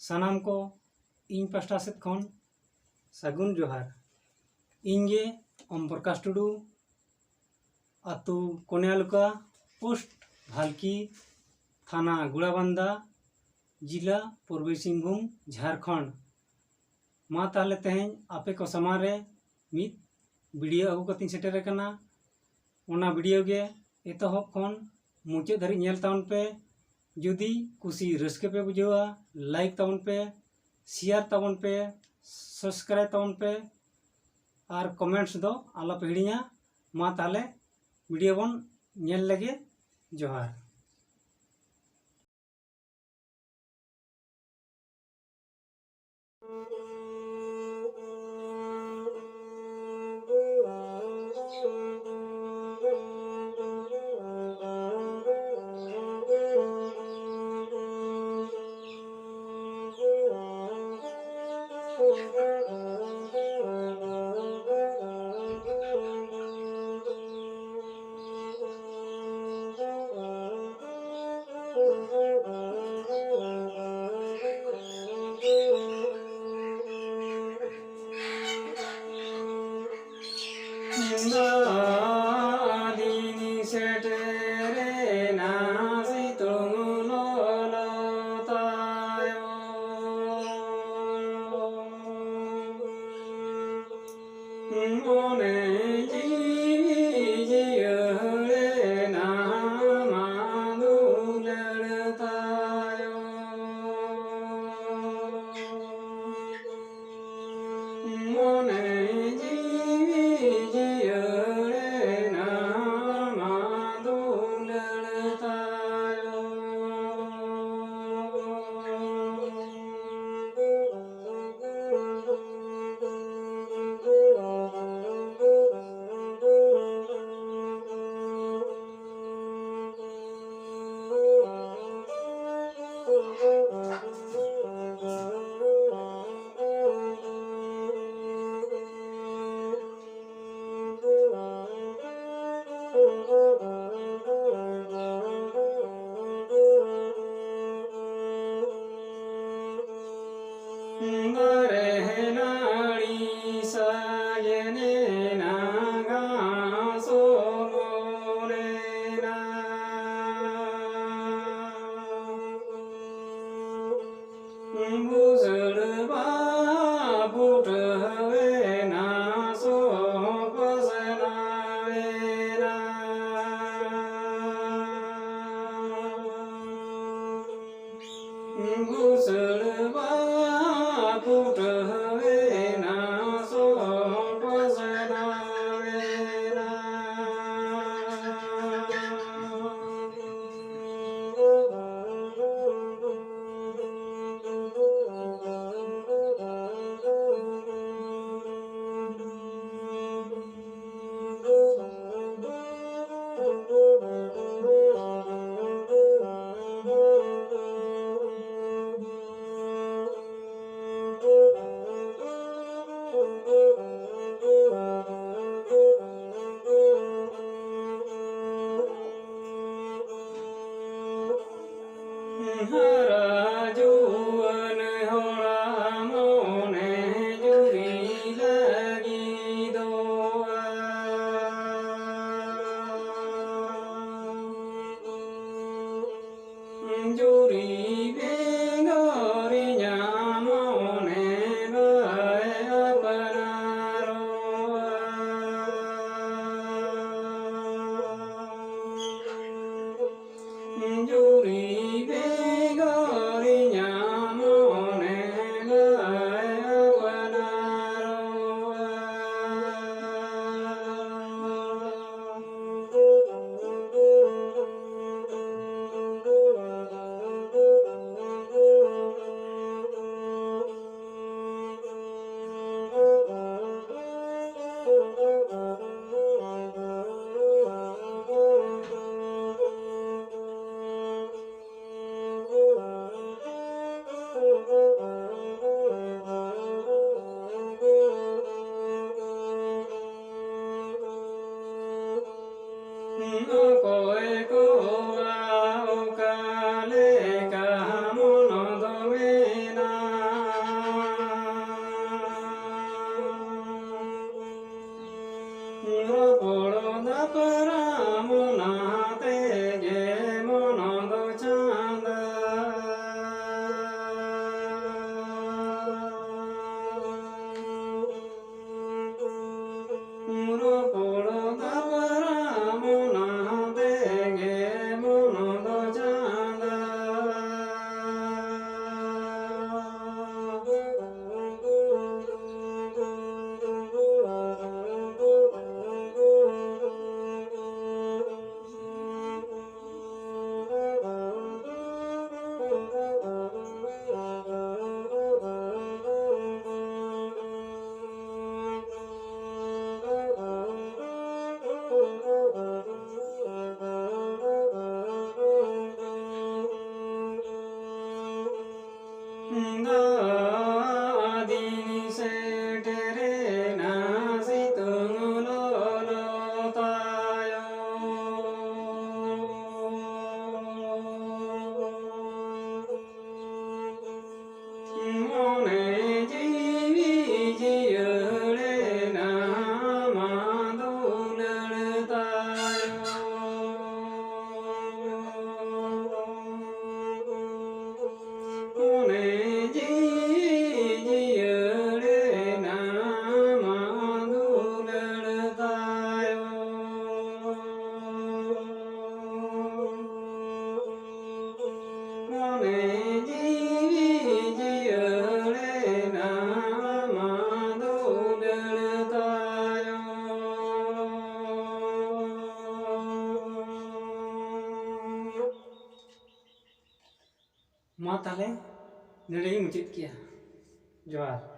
सानाम को इन पास्टा सेद खन सागुन जोहार। इंगे ओम प्रकाश टुडू आतु कोनियालुका पोस्ट भालकी थाना गुड़ाबांदा जिला पूर्वी सिंहभूम झारखंड मा ताहले तेहें आपे को समान रे मित वीडियो अगु कतिन सेटेर कना। ओना वीडियो गे एतहब खन मुचाद धरि नेल तावन पे। जुदी कुसी रस्के पे बुझेवा लाइक तावन पे, शेयर तावन पे, सब्सक्राइब तावन पे और कमेंट्स दो आला पे हिड़िया। मा ताहले वीडियो बन नेल लगे। जोहार। ने जीवी जियड़े नामा दुलड़तायो मा ताले नड़े मुचाद किया जोहार।